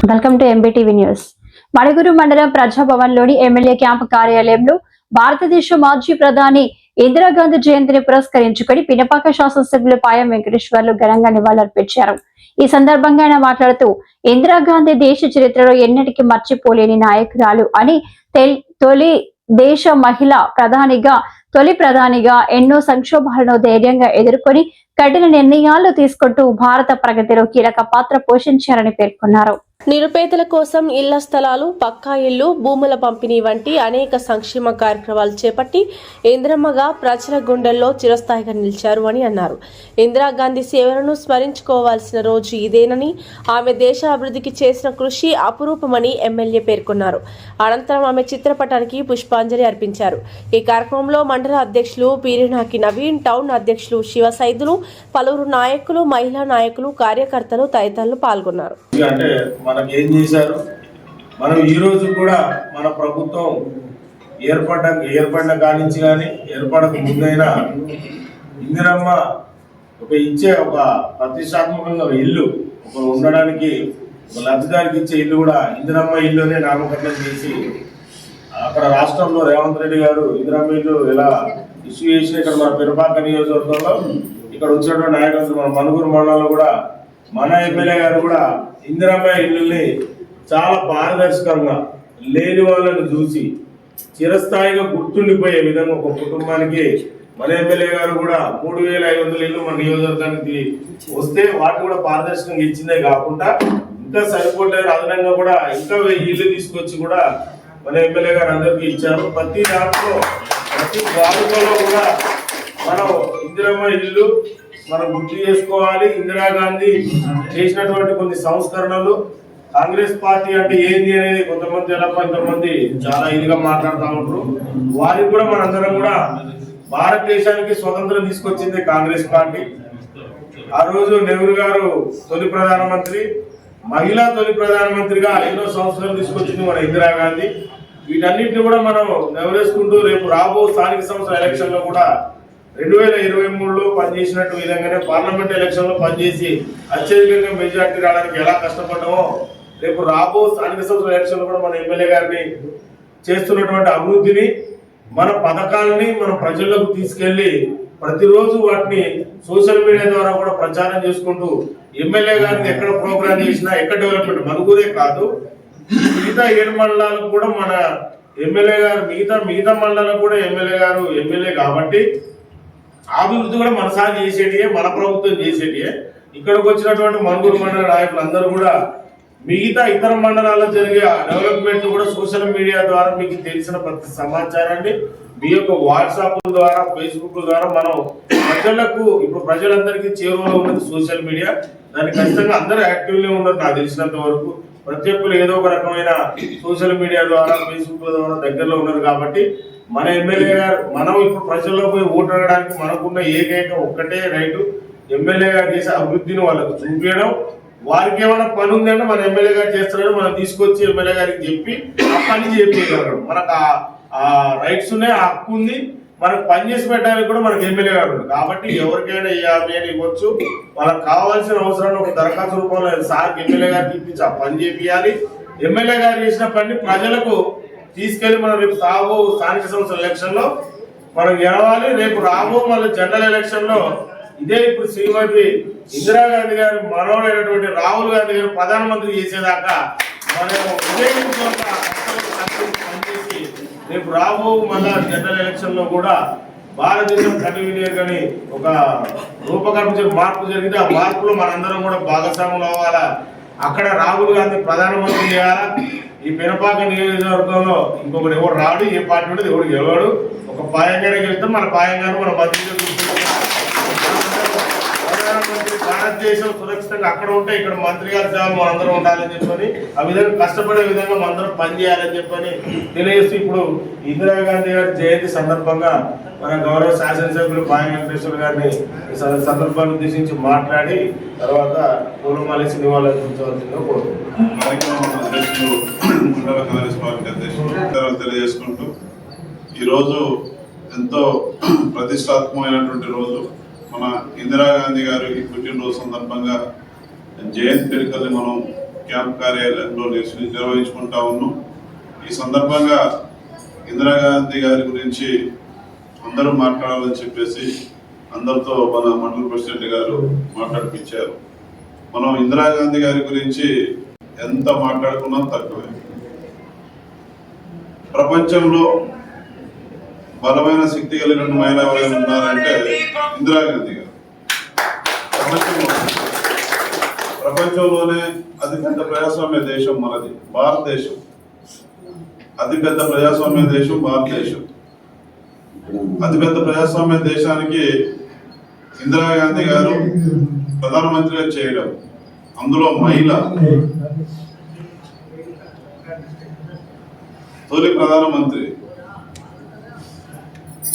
Welcome to MBTV news. Manuguru మండలం ప్రజాభవన్లోని MLA camp కార్యాలయంలో భారతదేశ మాజీ ప్రధాని ఇందిరాగాంధీ జయంతిని పురస్కరించుకుని పినపాక శాసనసభ్యులు పాయం వెంకటేశ్వర్లు ఘనంగా నివాళులర్పించారు. ఈ సందర్భంగా ఆయన మాట్లాడుతూ ఇందిరాగాంధీ దేశ చరిత్రలో ఎన్నటికీ మర్చిపోలేని నాయకురాలు అని, తొలి దేశ మహిళా తొలి ప్రధానిగా ఎన్నో సంక్షోభాలను ధైర్యంగా ఎదుర్కొని కఠిన నిర్ణయాలు తీసుకుంటూ భారత ప్రగతిలో కీలక పాత్ర పోషించారని పేర్కొన్నారు. నిరుపేదల కోసం ఇళ్ల స్థలాలు, పక్కా ఇళ్లు, భూముల పంపిణీ వంటి అనేక సంక్షేమ కార్యక్రమాలు చేపట్టి ఇందిరమ్మగా ప్రజల గుండెల్లో చిరస్థాయిగా నిలిచారు అని అన్నారు. ఇందిరాగాంధీ సేవలను స్మరించుకోవాల్సిన రోజు ఇదేనని, ఆమె దేశ అభివృద్ధికి చేసిన కృషి అపురూపమని ఎమ్మెల్యే పేర్కొన్నారు. అనంతరం ఆమె చిత్రపటానికి పుష్పాంజలి అర్పించారు. ఈ కార్యక్రమంలో మండల అధ్యక్షులు పీరినాకి నవీన్, టౌన్ అధ్యక్షులు శివ సైదులు, పలువురు నాయకులు, మహిళా నాయకులు, కార్యకర్తలు తదితరులు పాల్గొన్నారు. మనకి ఏం చేశారు, మనం ఈ రోజు కూడా మన ప్రభుత్వం ఏర్పడిన కానించి కానీ ఏర్పడక ముందైనా ఇందిరమ్మ ఇచ్చే ఒక ప్రతిష్టాత్మకంగా ఇల్లు ఉండడానికి లబ్ధిదారికి ఇచ్చే ఇల్లు కూడా ఇందిరమ్మ ఇల్లునే నామకరణం చేసి అక్కడ రాష్ట్రంలో రేవంత్ రెడ్డి గారు ఇందిరమ్మ ఇల్లు ఎలా ఇష్యూ చేసి ఇక్కడ మన పినపాక నియోజకవర్గంలో ఇక్కడ వచ్చినటువంటి నాయకులు మన మణుగూరు మండలంలో కూడా మన ఎమ్మెల్యే గారు కూడా ఇందిరమ్మ ఇల్లుల్ని చాలా పారదర్శకంగా లేని వాళ్ళని చూసి చిరస్థాయిగా గుర్తుండిపోయే విధంగా ఒక కుటుంబానికి మన ఎమ్మెల్యే గారు కూడా 3500 ఇల్లు మన నియోజకవర్గానికి వస్తే వాటి కూడా పారదర్శకంగా ఇచ్చిందే కాకుండా ఇంకా సరిపోలేదు, అదనంగా కూడా ఇంకా 1000 ఇల్లు తీసుకొచ్చి కూడా మన ఎమ్మెల్యే గారు అందరికీ ఇచ్చారు. ప్రతి దాంట్లో ప్రతి వార్డులో కూడా మనం ఇందిరమ్మ ఇల్లు మనం గుర్తు చేసుకోవాలి. ఇందిరాగాంధీ చేసినటువంటి కొన్ని సంస్కరణలు, కాంగ్రెస్ పార్టీ అంటే ఏంది అనేది కొంతమంది చాలా ఇదిగా మాట్లాడుతూ ఉంటారు. వారికి కూడా మనందరం కూడా భారతదేశానికి స్వతంత్రం తీసుకొచ్చింది కాంగ్రెస్ పార్టీ. ఆ రోజు నెహ్రూ గారు తొలి ప్రధానమంత్రి, మహిళా తొలి ప్రధానమంత్రిగా ఎన్నో సంవత్సరాలు తీసుకొచ్చింది మన ఇందిరాగాంధీ. వీటన్నిటిని కూడా మనం నెవరేసుకుంటూ రేపు రాబో స్థానిక సంస్థల ఎలక్షన్ లో కూడా 2023లో పనిచేసినట్టు విధంగానే పార్లమెంట్ ఎలక్షన్ లో పనిచేసి అత్యధికంగా మెజార్టీ రావడానికి ఎలా కష్టపడ్డామో రేపు రాబో స్థానిక సంస్థల ఎలక్షన్ లో కూడా మన ఎమ్మెల్యే గారిని చేస్తున్నటువంటి అభివృద్ధిని, మన పథకాలని మనం ప్రజలకు తీసుకెళ్లి ప్రతిరోజు వాటిని సోషల్ మీడియా ద్వారా కూడా ప్రచారం చేసుకుంటూ ఎమ్మెల్యే గారిని ఎక్కడ ప్రోగ్రామ్ చేసినా, ఎక్కడ డెవలప్మెంట్ మణుగూరే కాదు మిగతా 7 మండలాలకు కూడా మన ఎమ్మెల్యే గారు మిగతా మండలాలకు కూడా ఎమ్మెల్యే గారు ఎమ్మెల్యే కాబట్టి అభివృద్ధి కూడా మనసారి చేసేటియే, మన ప్రభుత్వం చేసేటియే. ఇక్కడికి వచ్చినటువంటి మణుగూరు మండల నాయకులు అందరూ కూడా మిగతా ఇతర మండలాల్లో జరిగే డెవలప్మెంట్ కూడా సోషల్ మీడియా ద్వారా మీకు తెలిసిన ప్రతి సమాచారాన్ని మీ యొక్క వాట్సాప్ ద్వారా, ఫేస్బుక్ ద్వారా మనం ప్రజలకు, ఇప్పుడు ప్రజలందరికీ చేరువలో ఉన్నది సోషల్ మీడియా. దాన్ని ఖచ్చితంగా అందరూ యాక్టివ్లీ ఉన్నారు. నాకు తెలిసినంత వరకు ప్రతి ఒక్కరు ఏదో ఒక రకమైన సోషల్ మీడియా ద్వారా, ఫేస్బుక్ ద్వారా దగ్గరలో ఉన్నారు. కాబట్టి మన ఎమ్మెల్యే గారు, మనం ఇప్పుడు ప్రజల్లో పోయి ఓటు అడగడానికి మనకున్న ఏకైక ఒక్కటే రైటు, ఎమ్మెల్యే గారు చేసే అభివృద్ధిని వాళ్ళకు చూపించడం. వారికి ఏమైనా పని ఉందంటే మన ఎమ్మెల్యే గారు చేస్తున్నాడు, మనం తీసుకొచ్చి ఎమ్మెల్యే గారికి చెప్పి ఆ పని చేయగలగడం. మనకు ఆ రైట్స్ ఉన్నాయి, ఆ హక్కు ఉంది. మనకు పని చేసి పెట్టడానికి కూడా మనకు ఎమ్మెల్యే గారు ఉంది. కాబట్టి ఎవరికైనా ఇవ్వచ్చు. వాళ్ళకి కావాల్సిన అవసరాన్ని ఒక దరఖాస్తు రూపంలో సార్కి ఎమ్మెల్యే గారికి ఇప్పించి ఆ పని చేయాలి. ఎమ్మెల్యే గారు చేసిన పని ప్రజలకు తీసుకెళ్లి మనం రేపు రాబో స్థానిక సంస్థల ఎలక్షన్ లో మనం గెలవాలి. రేపు రాబో మళ్ళీ జనరల్ ఎలక్షన్ లో ఇదే ఇప్పుడు శ్రీమతి ఇందిరాగాంధీ గారు మనవడైనటువంటి రాహుల్ గాంధీ గారు ప్రధానమంత్రి చేసేదాకా మనం పనిచేసి రేపు రాబో మళ్ళా జనరల్ ఎలక్షన్ లో కూడా భారతదేశం కన్వీనియర్ అని ఒక రూపకల్పించిన మార్పు జరిగింది. ఆ మార్పులో మనందరం కూడా భాగస్వాములు అవ్వాలా. అక్కడ రాహుల్ గాంధీ ప్రధానమంత్రి చేయాలా. ఈ పినపాక నియోజకవర్గంలో ఇంకొకటి ఎవరు రాడు, ఏ పార్టీ ఉండదు, ఎవరు గెలవాడు. ఒక పాయంగానే గెలుస్తాం. మన పాయంగాను మన మంత్రిగా ప్రధానమంత్రి భారతదేశం సురక్షితంగా అక్కడ ఉంటే ఇక్కడ మంత్రి గారి సేవలు మనందరం ఉండాలని చెప్పని, ఆ విధంగా కష్టపడే విధంగా మనందరం పనిచేయాలని చెప్పని తెలియజేస్తూ ఇప్పుడు ఇందిరాగాంధీ గారి జయంతి సందర్భంగా మన గౌరవ శాసనసభ్యులు పాయం వెంకటేశ్వర గారిని సందర్భాన్ని ఉద్దేశించి మాట్లాడి తర్వాత పూలమాలేసి నివాళులర్పించవలసిందిగా కోరుతున్నాను. తెలియజేసుకుంటూ ఈరోజు ఎంతో ప్రతిష్టాత్మకమైనటువంటి రోజు. మన ఇందిరాగాంధీ గారి పుట్టినరోజు సందర్భంగా జయంతి వేడుకల్ని మనం క్యాంప్ కార్యాలయంలో నిర్వహించుకుంటా ఉన్నాం. ఈ సందర్భంగా ఇందిరాగాంధీ గారి గురించి అందరూ మాట్లాడాలని చెప్పేసి అందరితో మన మండల ప్రెసిడెంట్ గారు మాట్లాడిపించారు. మనం ఇందిరాగాంధీ గారి గురించి ఎంత మాట్లాడుకున్నా తక్కువే. ప్రపంచంలో బలమైన శక్తి కలిగిన మహిళ ఎవరైనా ఉన్నారంటే ఇందిరాగాంధీ గారు. ప్రపంచంలోనే అతిపెద్ద ప్రజాస్వామ్య దేశం మనది భారతదేశం. అతిపెద్ద ప్రజాస్వామ్య దేశం భారతదేశం. అతిపెద్ద ప్రజాస్వామ్య దేశానికి ఇందిరాగాంధీ గారు ప్రధానమంత్రిగా చేయడం, అందులో మహిళ తొలి ప్రధానమంత్రి.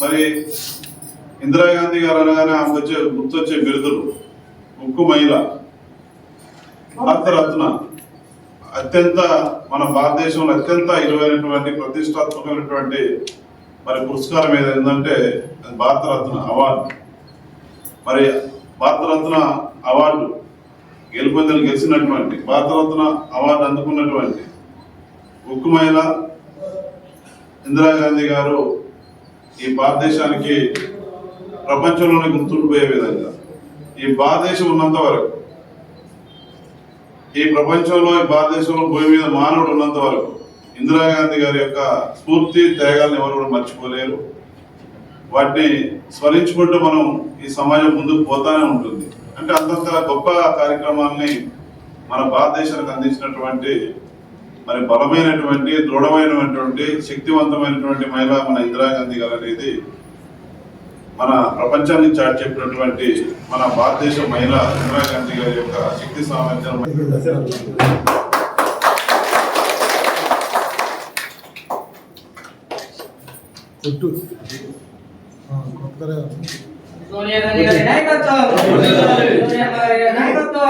మరి ఇందిరాగాంధీ గారు అనగానే ఆమెకు గుర్తొచ్చే బిరుదులు: ఉక్కు మహిళ, భారతరత్న. అత్యంత మన భారతదేశంలో అత్యంత విలువైనటువంటి ప్రతిష్టాత్మకమైనటువంటి మరి పురస్కారం ఏదంటే భారతరత్న అవార్డు. మరి భారతరత్న అవార్డు గెలిచినటువంటి భారతరత్న అవార్డు అందుకున్నటువంటి ఉక్కు మహిళ ఇందిరాగాంధీ గారు ఈ భారతదేశానికి ప్రపంచంలోనే గుర్తుండిపోయే విధంగా ఈ భారతదేశం ఉన్నంత వరకు, ఈ ప్రపంచంలో ఈ భారతదేశంలో భూమి మీద మానవుడు ఉన్నంత వరకు ఇందిరాగాంధీ గారి యొక్క స్ఫూర్తి త్యాగాలను ఎవరు కూడా మర్చిపోలేరు. వాటిని స్మరించుకుంటూ మనం ఈ సమాజం ముందుకు పోతానే ఉంటుంది. అంటే అంతంత గొప్ప కార్యక్రమాల్ని మన భారతదేశానికి అందించినటువంటి మరి బలమైనటువంటి దృఢమైనటువంటి శక్తివంతమైనటువంటి మహిళ మన ఇందిరాగాంధీ గారు అనేది మన ప్రపంచాన్ని చాటి చెప్పినటువంటి మన భారతదేశ మహిళ ఇందిరాగాంధీ గారి యొక్క శక్తి సామర్థ్యం. సోనియా గాంధీ గారి నాయకత్వం, సోనియా గాంధీ గారి నాయకత్వం.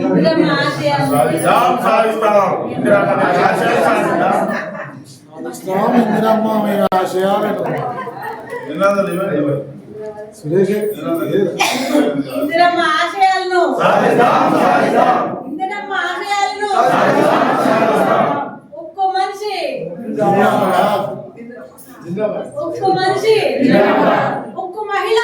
ఇందిరమ్మ ఆశయాలను సురేష్ ఇందిరమ్మ ఆశయాలను ఇందిరమ్మ ఆశయాలను ఒక్క మనిషి ఒక్క మనిషి ఒక్క మహిళ.